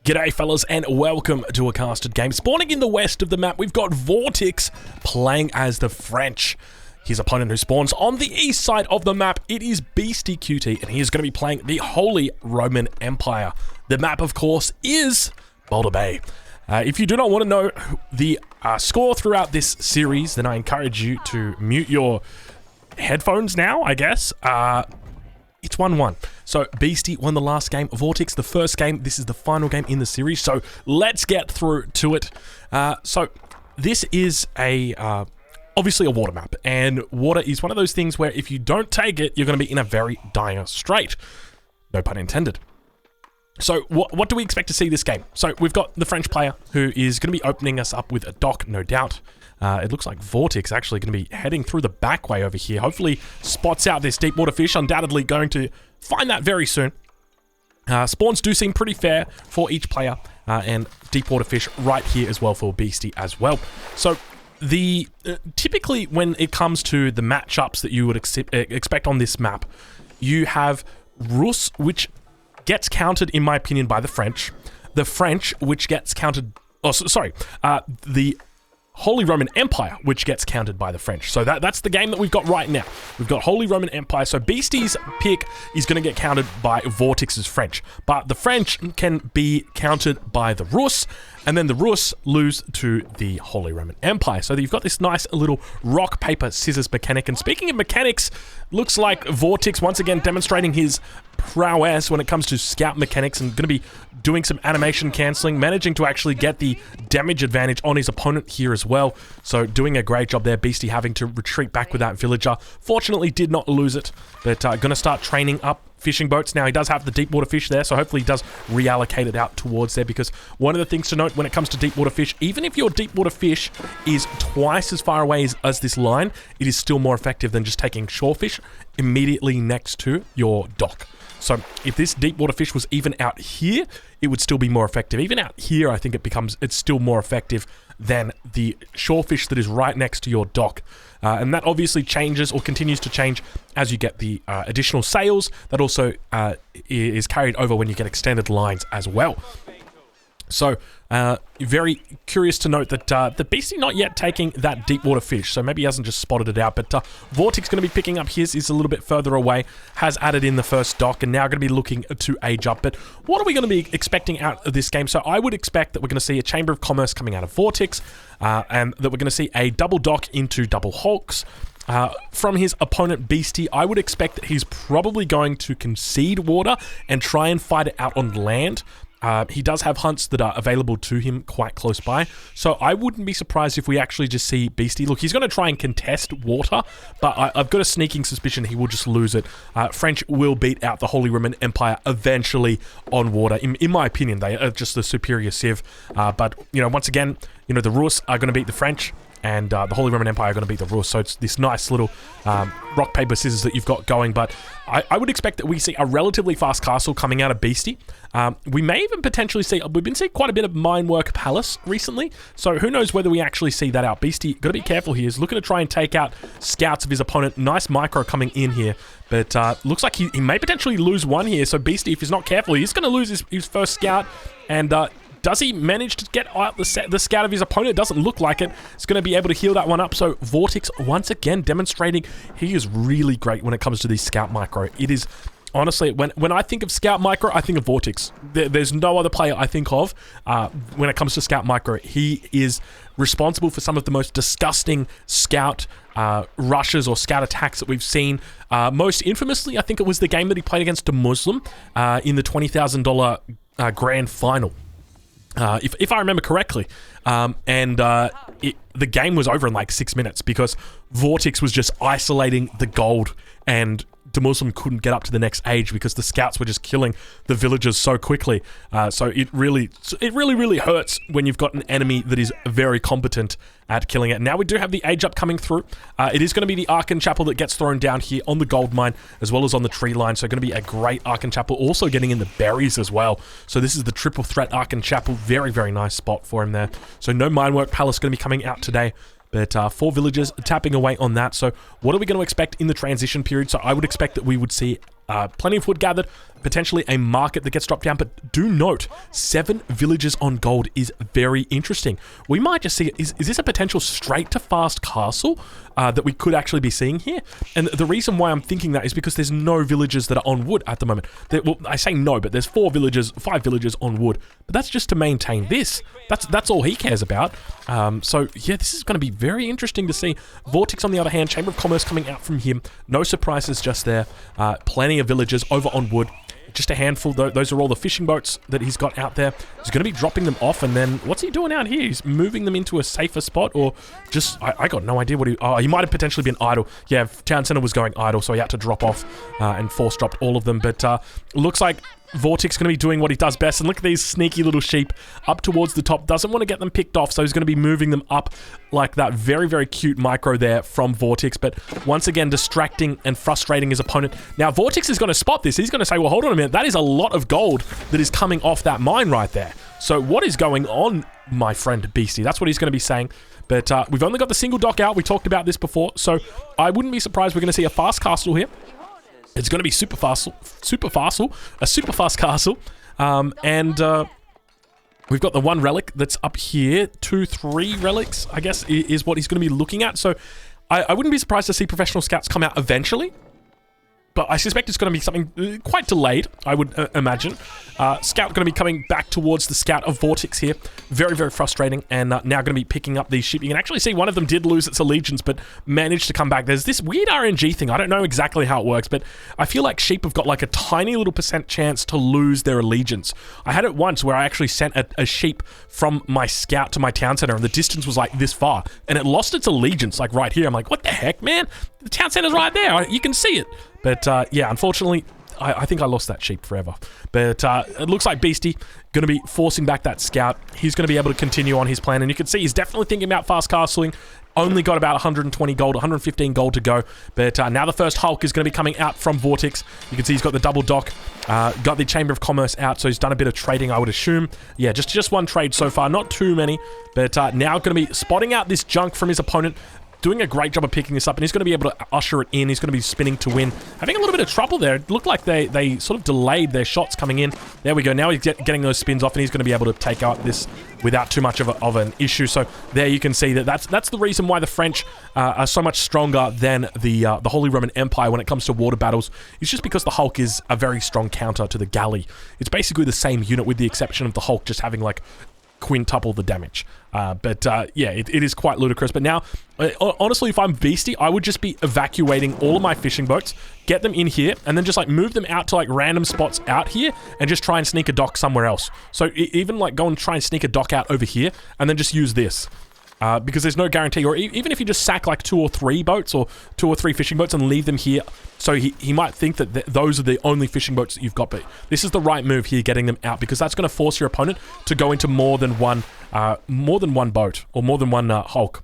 G'day fellas and welcome to a casted game. Spawning in the west of the map, we've got Vortix playing as the French. His opponent who spawns on the east side of the map, it is Beastie QT, and he is going to be playing the Holy Roman Empire. The map, of course, is Boulder Bay. If you do not want to know the score throughout this series, then I encourage you to mute your headphones now, I guess. It's 1-1. So Beastie won the last game. Vortix the first game. This is the final game in the series. So let's get through to it. So this is obviously a water map, and water is one of those things where if you don't take it, you're going to be in a very dire strait. No pun intended. So what do we expect to see this game? So we've got the French player who is going to be opening us up with a dock, no doubt. It looks like Vortix actually going to be heading through the back way over here. Hopefully spots out this deep water fish. Undoubtedly going to find that very soon. Spawns do seem pretty fair for each player. And deep water fish right here as well for Beastie as well. So typically when it comes to the matchups that you would expect on this map, you have Rus, which gets countered, in my opinion, by the French. The French, which gets countered... the Holy Roman Empire, which gets countered by the French. So that's the game that we've got right now. We've got Holy Roman Empire. So Beastie's pick is going to get countered by Vortix's French. But the French can be countered by the Rus, and then the Rus lose to the Holy Roman Empire. So you've got this nice little rock, paper, scissors mechanic. And speaking of mechanics, looks like Vortix once again demonstrating his prowess when it comes to scout mechanics and going to be doing some animation cancelling, managing to actually get the damage advantage on his opponent here as well. So doing a great job there. Beastie having to retreat back with that villager. Fortunately did not lose it, but going to start training up fishing boats. Now he does have the deep water fish there, so hopefully he does reallocate it out towards there, because one of the things to note when it comes to deep water fish, even if your deep water fish is twice as far away as this line, it is still more effective than just taking shore fish immediately next to your dock. So if this deep water fish was even out here, it would still be more effective. Even out here, I think it's still more effective than the shore fish that is right next to your dock. And that obviously changes or continues to change as you get the additional sails. That also is carried over when you get extended lines as well. So, very curious to note that the Beastie not yet taking that deep water fish, so maybe he hasn't just spotted it out, but Vortix going to be picking up his, is a little bit further away, has added in the first dock, and now going to be looking to age up. But what are we going to be expecting out of this game? So I would expect that we're going to see a Chamber of Commerce coming out of Vortix, and that we're going to see a double dock into double hulks. From his opponent Beastie, I would expect that he's probably going to concede water and try and fight it out on land. He does have hunts that are available to him quite close by, so I wouldn't be surprised if we actually just see Beastie. Look, he's going to try and contest water, but I've got a sneaking suspicion he will just lose it. French will beat out the Holy Roman Empire eventually on water. In my opinion, they are just the superior civ. But, once again, the Rus are going to beat the French, and the Holy Roman Empire are going to beat the Rus. So it's this nice little rock, paper, scissors that you've got going. But I would expect that we see a relatively fast castle coming out of Beastie. We may even potentially see... We've been seeing quite a bit of Minework Palace recently. So who knows whether we actually see that out. Beastie, got to be careful here. He's looking to try and take out scouts of his opponent. Nice micro coming in here. But looks like he may potentially lose one here. So Beastie, if he's not careful, he's going to lose his first scout. And... does he manage to get out the scout of his opponent? It doesn't look like it. It's going to be able to heal that one up. So Vortix, once again, demonstrating he is really great when it comes to these scout micro. It is, honestly, when I think of scout micro, I think of Vortix. There's no other player I think of when it comes to scout micro. He is responsible for some of the most disgusting scout rushes or scout attacks that we've seen. Most infamously, I think it was the game that he played against a Muslim in the $20,000 grand final. If I remember correctly, the game was over in like 6 minutes because Vortix was just isolating the gold, and Muslim couldn't get up to the next age because the scouts were just killing the villagers so quickly. So it really hurts when you've got an enemy that is very competent at killing it. Now we do have the age up coming through. It is going to be the Archon Chapel that gets thrown down here on the gold mine as well as on the tree line. So going to be a great Archon Chapel, also getting in the berries as well. So this is the triple threat Archon Chapel. Very, very nice spot for him there. So no Minework Palace going to be coming out today. But 4 villagers tapping away on that. So what are we going to expect in the transition period? So I would expect that we would see plenty of wood gathered, potentially a market that gets dropped down, but do note, 7 villages on gold is very interesting. We might just see, is this a potential straight to fast castle that we could actually be seeing here? And the reason why I'm thinking that is because there's no villages that are on wood at the moment. Well, I say no, but there's 5 villages on wood, but that's just to maintain this. That's all he cares about. So yeah, this is going to be very interesting to see. Vortix, on the other hand, Chamber of Commerce coming out from him. No surprises just there. Plenty of villages over on wood. Just a handful. Those are all the fishing boats that he's got out there. He's going to be dropping them off, and then what's he doing out here? He's moving them into a safer spot, or just... I got no idea what he... Oh, he might have potentially been idle. Yeah, Town Center was going idle, so he had to drop off and force dropped all of them. But looks like Vortix going to be doing what he does best, and look at these sneaky little sheep up towards the top. Doesn't want to get them picked off, so he's going to be moving them up like that. Very, very cute micro there from Vortix, but once again, distracting and frustrating his opponent. Now, Vortix is going to spot this. He's going to say, well, hold on a minute. That is a lot of gold that is coming off that mine right there. So what is going on, my friend Beastie? That's what he's going to be saying. But we've only got the single dock out. We talked about this before, so I wouldn't be surprised we're going to see a fast castle here. It's going to be super fast castle. And we've got the 1 relic that's up here. 2, 3 relics, I guess, is what he's going to be looking at. So I wouldn't be surprised to see professional scouts come out eventually. But I suspect it's going to be something quite delayed, I would imagine. Scout going to be coming back towards the scout of Vortix here. Very, very frustrating. And now going to be picking up these sheep. You can actually see one of them did lose its allegiance, but managed to come back. There's this weird RNG thing. I don't know exactly how it works, but I feel like sheep have got like a tiny little % chance to lose their allegiance. I had it once where I actually sent a sheep from my scout to my town center, and the distance was like this far, and it lost its allegiance like right here. I'm like, what the heck, man? The town center's right there. You can see it. But yeah, unfortunately, I think I lost that sheep forever. But it looks like Beastie going to be forcing back that scout. He's going to be able to continue on his plan. And you can see he's definitely thinking about fast castling. Only got about 120 gold, 115 gold to go. But now the first Hulk is going to be coming out from Vortix. You can see he's got the double dock, got the Chamber of Commerce out, so he's done a bit of trading, I would assume. Yeah, just 1 trade so far, not too many. But now going to be spotting out this junk from his opponent. Doing a great job of picking this up, and he's going to be able to usher it in. He's going to be spinning to win. Having a little bit of trouble there. It looked like they sort of delayed their shots coming in. There we go. Now he's getting those spins off, and he's going to be able to take out this without too much of an issue. So there you can see that's the reason why the French are so much stronger than the Holy Roman Empire when it comes to water battles. It's just because the Hulk is a very strong counter to the galley. It's basically the same unit with the exception of the Hulk just having like quintuple the damage. But yeah, it is quite ludicrous. But now, honestly, if I'm Beastie, I would just be evacuating all of my fishing boats, get them in here, and then just like move them out to like random spots out here and just try and sneak a dock somewhere else. So even like go and try and sneak a dock out over here and then just use this. Because there's no guarantee, or even if you just sack like 2 or 3 boats or 2 or 3 fishing boats and leave them here, so he might think that those are the only fishing boats that you've got, but this is the right move here, getting them out, because that's going to force your opponent to go into more than one boat or more than one Hulk.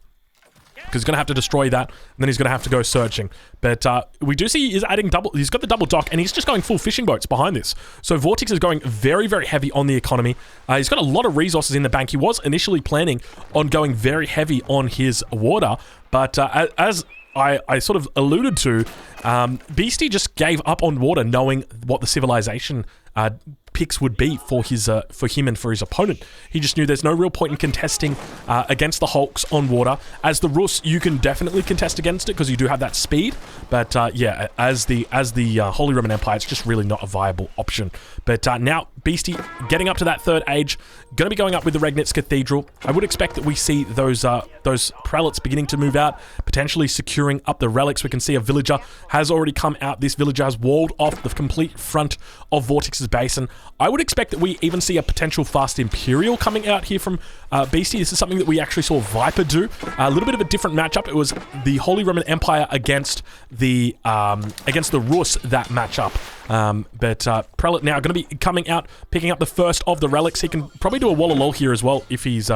Because he's going to have to destroy that, and then he's going to have to go searching. But we do see he's adding he's got the double dock, and he's just going full fishing boats behind this. So Vortix is going very, very heavy on the economy. He's got a lot of resources in the bank. He was initially planning on going very heavy on his water, but as I sort of alluded to, Beastie just gave up on water, knowing what the civilization picks would be for him and for his opponent. He just knew there's no real point in contesting against the Hulks on water. As the Rus, you can definitely contest against it because you do have that speed. But yeah, as the Holy Roman Empire, it's just really not a viable option. But now Beastie getting up to that 3rd age, going to be going up with the Regnitz Cathedral. I would expect that we see those prelates beginning to move out, potentially securing up the relics. We can see a villager has already come out. This villager has walled off the complete front of Vortix's basin. I would expect that we even see a potential fast Imperial coming out here from Beastie. This is something that we actually saw Viper do. A little bit of a different matchup. It was the Holy Roman Empire against the Rus, that matchup. But Prelate now going to be coming out, picking up the first of the relics. He can probably do a Walla here as well if he's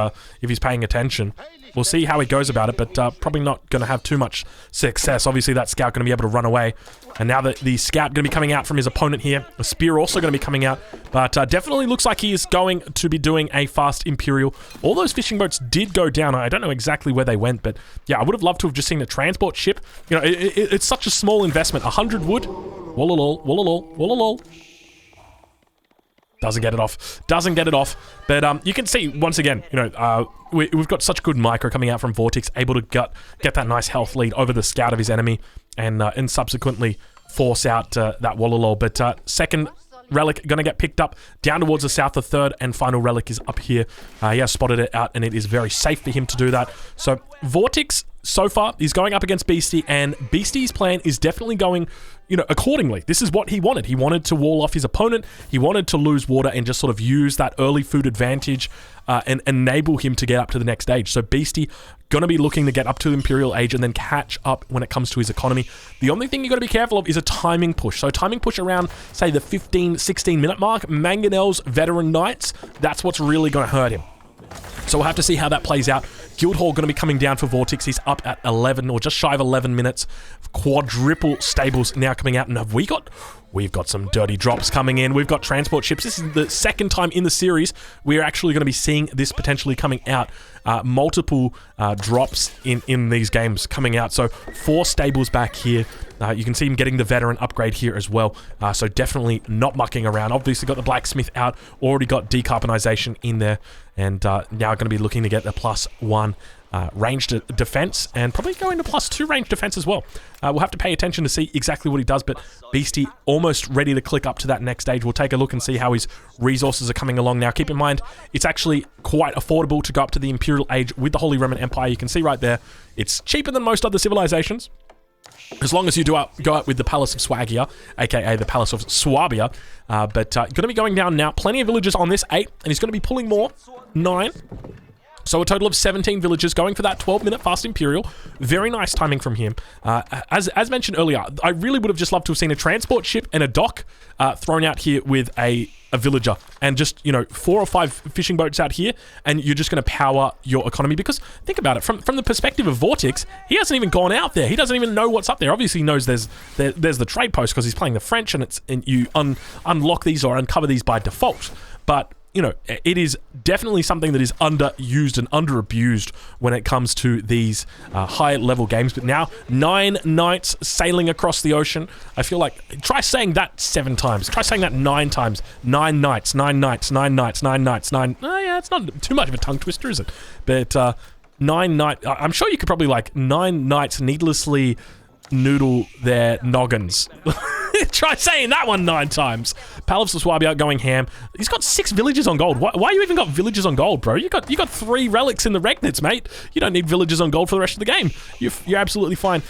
paying attention. We'll see how he goes about it, but probably not going to have too much success. Obviously, that scout going to be able to run away. And now that the scout going to be coming out from his opponent here, the spear also going to be coming out. But definitely looks like he is going to be doing a fast Imperial. All those fishing boats did go down. I don't know exactly where they went, but yeah, I would have loved to have just seen a transport ship. You know, it's such a small investment. 100 wood. Wololol, wololol, wololol. Doesn't get it off. Doesn't get it off. But you can see, once again, we've got such good micro coming out from Vortix, able to get that nice health lead over the scout of his enemy, and subsequently force out that Wololol. But second relic going to get picked up down towards the south. The third and final relic is up here. He has spotted it out, and it is very safe for him to do that. So Vortix, so far, he's going up against Beastie, and Beastie's plan is definitely going, accordingly. This is what he wanted. He wanted to wall off his opponent. He wanted to lose water and just sort of use that early food advantage and enable him to get up to the next stage. So Beastie going to be looking to get up to the Imperial Age and then catch up when it comes to his economy. The only thing you got to be careful of is a timing push. So timing push around, say, the 15, 16 minute mark. Mangonel's Veteran Knights, that's what's really going to hurt him. So we'll have to see how that plays out. Guildhall going to be coming down for Vortix. He's up at 11 or just shy of 11 minutes. Quadruple stables now coming out. And have we got... We've got some dirty drops coming in. We've got transport ships. This is the second time in the series we're actually going to be seeing this potentially coming out. Multiple drops in these games coming out. So 4 stables back here. You can see him getting the veteran upgrade here as well. So definitely not mucking around. Obviously got the blacksmith out. Already got decarbonization in there. And now going to be looking to get the +1 ranged defense, and probably go into +2 ranged defense as well. We'll have to pay attention to see exactly what he does, but Beastie almost ready to click up to that next stage. We'll take a look and see how his resources are coming along now. Keep in mind, it's actually quite affordable to go up to the Imperial Age with the Holy Roman Empire. You can see right there, it's cheaper than most other civilizations. As long as you go up with the Palace of Swagia, aka the Palace of Swabia. But going to be going down now. Plenty of villagers on this, 8, and he's going to be pulling more, 9. So a total of 17 villagers going for that 12-minute fast Imperial. Very nice timing from him. As mentioned earlier, I really would have just loved to have seen a transport ship and a dock thrown out here with a villager. And just, 4 or 5 fishing boats out here, and you're just going to power your economy. Because, think about it, from the perspective of Vortix, he hasn't even gone out there. He doesn't even know what's up there. Obviously, he knows there's the trade post because he's playing the French, and you unlock these or uncover these by default. But it is definitely something that is underused and underabused when it comes to these high-level games. But now, 9 knights sailing across the ocean. I feel like, try saying that 7 times. Try saying that 9 times. 9 knights, 9 knights, 9 knights, 9 knights, 9... Oh, yeah, it's not too much of a tongue twister, is it? But 9 knights... I'm sure you could probably, 9 knights needlessly noodle their noggins. Try saying that one 9 times. Palace of Swabia going ham. He's got 6 villagers on gold. Why you even got villagers on gold, bro? You got 3 relics in the Regnits, mate. You don't need villagers on gold for the rest of the game. You're absolutely fine.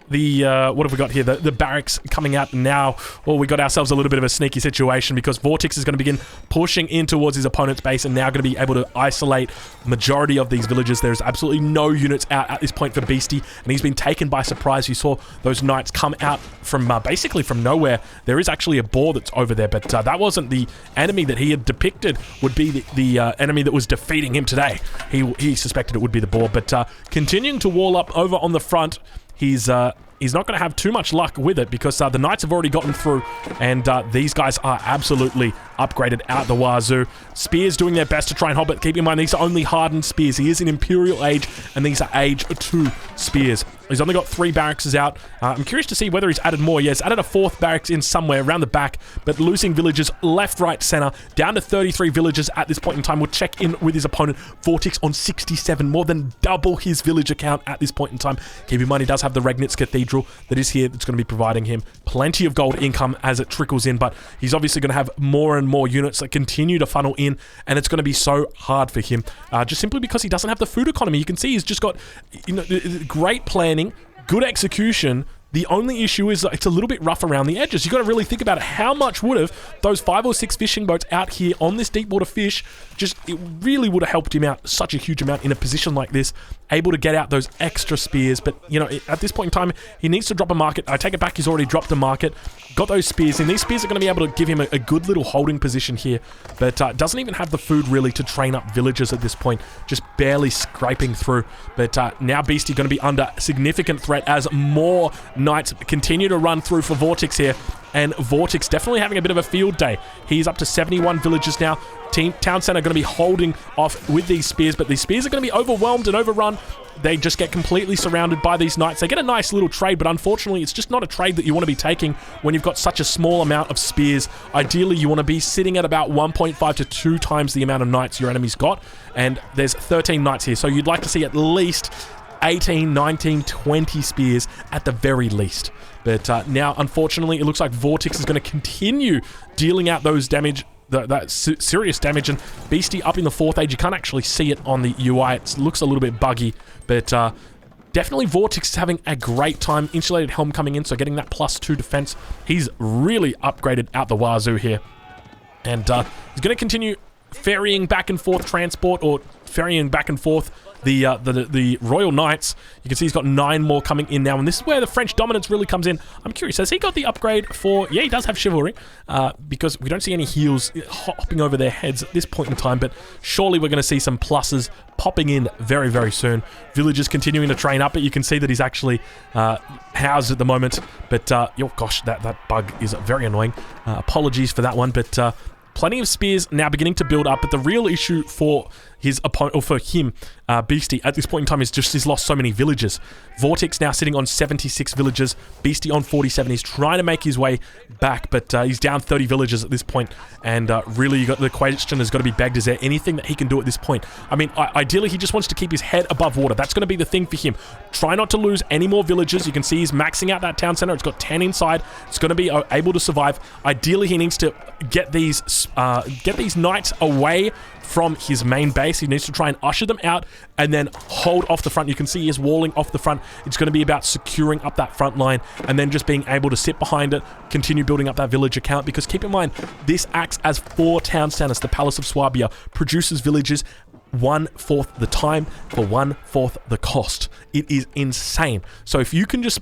What have we got here? The barracks coming out now. Well, we got ourselves a little bit of a sneaky situation because Vortix is going to begin pushing in towards his opponent's base and now going to be able to isolate majority of these villagers. There's absolutely no units out at this point for Beastie, and he's been taken by surprise. You saw those knights come out from basically from nowhere. There is actually a boar that's over there, but that wasn't the enemy that he had depicted would be the enemy that was defeating him today. He suspected it would be the boar, but continuing to wall up over on the front. He's not going to have too much luck with it because the knights have already gotten through, and these guys are absolutely upgraded out the wazoo. Spears doing their best to try and hold it. Keep in mind, these are only hardened spears. He is in Imperial Age, and these are Age 2 spears. He's only got 3 barracks out. I'm curious to see whether he's added more. Yes, added a 4th barracks in somewhere around the back, but losing villagers left, right, center. Down to 33 villagers at this point in time. We'll check in with his opponent. Vortix on 67, more than double his villager count at this point in time. Keep in mind, he does have the Regnitz Cathedral that is here that's going to be providing him plenty of gold income as it trickles in, but he's obviously going to have more and more units that continue to funnel in, and it's going to be so hard for him just simply because he doesn't have the food economy. You can see he's just got great planning, good execution. The only issue is that it's a little bit rough around the edges. You've got to really think about it. How much would have those 5 or 6 fishing boats out here on this deep water fish, it really would have helped him out such a huge amount in a position like this, able to get out those extra spears. But, at this point in time, he needs to drop a market. I take it back, he's already dropped a market. Got those spears in. These spears are going to be able to give him a good little holding position here, but doesn't even have the food really to train up villagers at this point. Just barely scraping through. But now Beastie going to be under significant threat as more knights continue to run through for Vortix here. And Vortix definitely having a bit of a field day. He's up to 71 villagers now. Town Center going to be holding off with these spears, but these spears are going to be overwhelmed and overrun. They just get completely surrounded by these knights. They get a nice little trade, but unfortunately, it's just not a trade that you want to be taking when you've got such a small amount of spears. Ideally, you want to be sitting at about 1.5 to 2 times the amount of knights your enemy's got, and there's 13 knights here, so you'd like to see at least 18, 19, 20 spears at the very least. But now, unfortunately, it looks like Vortix is going to continue dealing out those damage, that serious damage, and Beastie up in the 4th age. You can't actually see it on the UI. It looks a little bit buggy, but definitely Vortix is having a great time. Insulated Helm coming in, so getting that +2 defense. He's really upgraded out the wazoo here. And he's going to continue ferrying back and forth transport, or ferrying back and forth the Royal Knights. You can see he's got 9 more coming in now, and this is where the French dominance really comes in. I'm curious, has he got the upgrade for... Yeah, he does have Chivalry, because we don't see any heals hopping over their heads at this point in time, but surely we're going to see some pluses popping in very, very soon. Villagers continuing to train up, but you can see that he's actually housed at the moment. But, oh gosh, that bug is very annoying. Apologies for that one, but... plenty of spears now beginning to build up, but the real issue for his opponent, or for him, Beastie, at this point in time is just he's lost so many villagers. Vortix now sitting on 76 villagers, Beastie on 47. He's trying to make his way back, but he's down 30 villagers at this point, and really the question has got to be begged, is there anything that he can do at this point? I mean, ideally he just wants to keep his head above water. That's going to be the thing for him. Try not to lose any more villagers. You can see he's maxing out that town center. It's got 10 inside. It's going to be able to survive. Ideally he needs to get these knights away from his main base. He needs to try and usher them out and then hold off the front. You can see he is walling off the front. It's going to be about securing up that front line and then just being able to sit behind it, continue building up that villager count, because keep in mind, this acts as 4 town centers. The Palace of Swabia produces villages 1/4 the time for 1/4 the cost. It is insane. So if you can just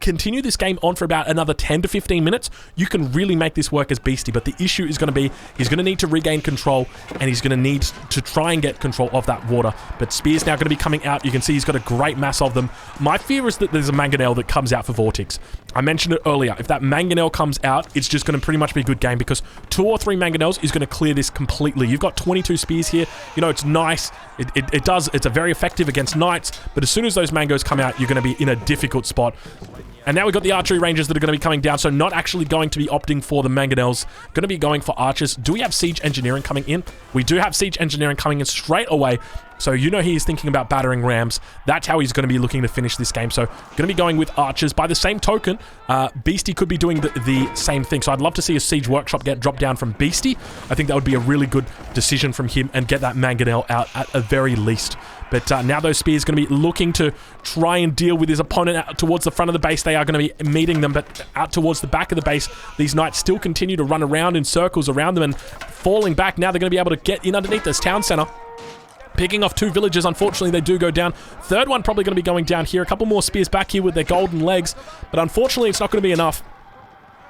continue this game on for about another 10 to 15 minutes, you can really make this work as Beastie. But the issue is going to be, he's going to need to regain control, and he's going to need to try and get control of that water. But Spear's now going to be coming out. You can see he's got a great mass of them. My fear is that there's a Mangonel that comes out for Vortix. I mentioned it earlier. If that Mangonel comes out, it's just going to pretty much be a good game, because 2 or 3 Mangonels is going to clear this completely. You've got 22 spears here. You know, it's nice. It's a very effective against knights, but as soon as those mangoes come out, you're going to be in a difficult spot. And now we've got the archery rangers that are going to be coming down, so not actually going to be opting for the mangonels, going to be going for archers. Do we have siege engineering coming in? We do have siege engineering coming in straight away, so you know he's thinking about battering rams. That's how he's going to be looking to finish this game, so going to be going with archers. By the same token, Beastie could be doing the same thing, so I'd love to see a siege workshop get dropped down from Beastie. I think that would be a really good decision from him, and get that mangonel out at the very least. But now those spears are going to be looking to try and deal with his opponent out towards the front of the base. They are going to be meeting them, but out towards the back of the base, these knights still continue to run around in circles around them and falling back. Now they're going to be able to get in underneath this town center. Picking off 2 villagers, unfortunately they do go down. 3rd one probably going to be going down here. A couple more spears back here with their golden legs, but unfortunately it's not going to be enough.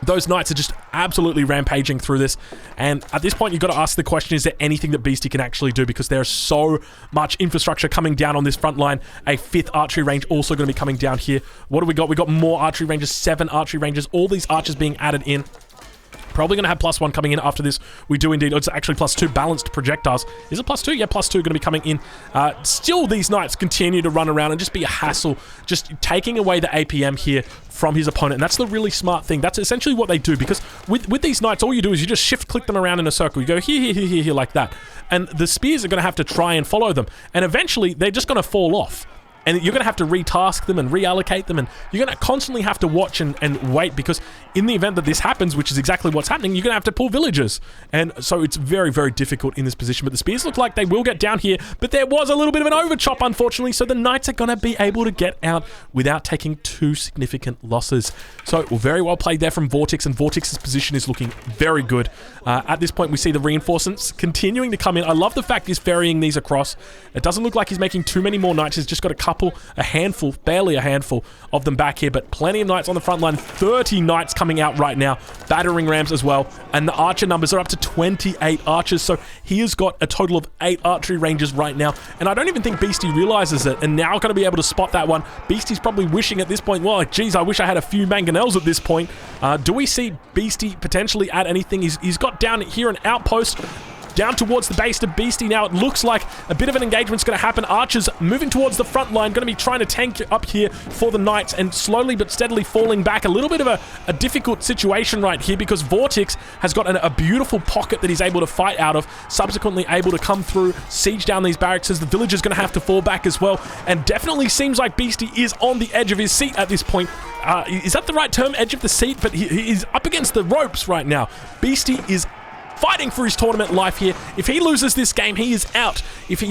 Those knights are just absolutely rampaging through this, and at this point you've got to ask the question, is there anything that Beastie can actually do, because there's so much infrastructure coming down on this front line. A 5th archery range also going to be coming down here. What do we got? We got more archery ranges, 7 archery ranges, all these archers being added in. Probably going to have +1 coming in after this. We do indeed. It's actually +2 balanced projectiles. Is it +2? Yeah, +2 going to be coming in. Still, these knights continue to run around and just be a hassle. Just taking away the APM here from his opponent. And that's the really smart thing. That's essentially what they do, because with these knights, all you do is you just shift click them around in a circle. You go here, like that. And the spears are going to have to try and follow them. And eventually, they're just going to fall off. And you're going to have to retask them and reallocate them, and you're going to constantly have to watch and wait, because in the event that this happens, which is exactly what's happening, you're going to have to pull villagers. And so it's very, very difficult in this position. But the spears look like they will get down here, but there was a little bit of an overchop, unfortunately, so the knights are going to be able to get out without taking 2 significant losses. So very well played there from Vortix, and Vortix's position is looking very good. At this point, we see the reinforcements continuing to come in. I love the fact he's ferrying these across. It doesn't look like he's making too many more knights. He's just got a handful, barely a handful of them back here, but plenty of knights on the front line. 30 knights coming out right now, battering rams as well, and the archer numbers are up to 28 archers, so he has got a total of 8 archery ranges right now, and I don't even think Beastie realizes it, and now going to be able to spot that one. Beastie's probably wishing at this point, well, geez, I wish I had a few mangonels at this point. Do we see Beastie potentially add anything? He's got down here an outpost. down towards the base to Beastie now. It looks like a bit of an engagement's going to happen. Archers moving towards the front line, going to be trying to tank up here for the Knights, and slowly but steadily falling back. A little bit of a difficult situation right here, because Vortix has got a beautiful pocket that he's able to fight out of, subsequently able to come through, siege down these barracks. The Villager's going to have to fall back as well, and definitely seems like Beastie is on the edge of his seat at this point. Is that the right term, edge of the seat? But he's up against the ropes right now. Beastie is fighting for his tournament life here. If he loses this game, he is out. If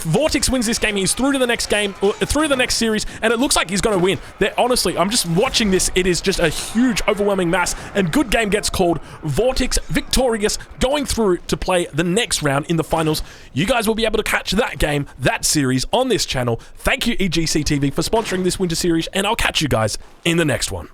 Vortix wins this game, he's through to the next game, or through to the next series, and it looks like he's going to win. Honestly, I'm just watching this. It is just a huge, overwhelming mass, and good game gets called. Vortix victorious, going through to play the next round in the finals. You guys will be able to catch that game, that series on this channel. Thank you, EGC TV, for sponsoring this winter series, and I'll catch you guys in the next one.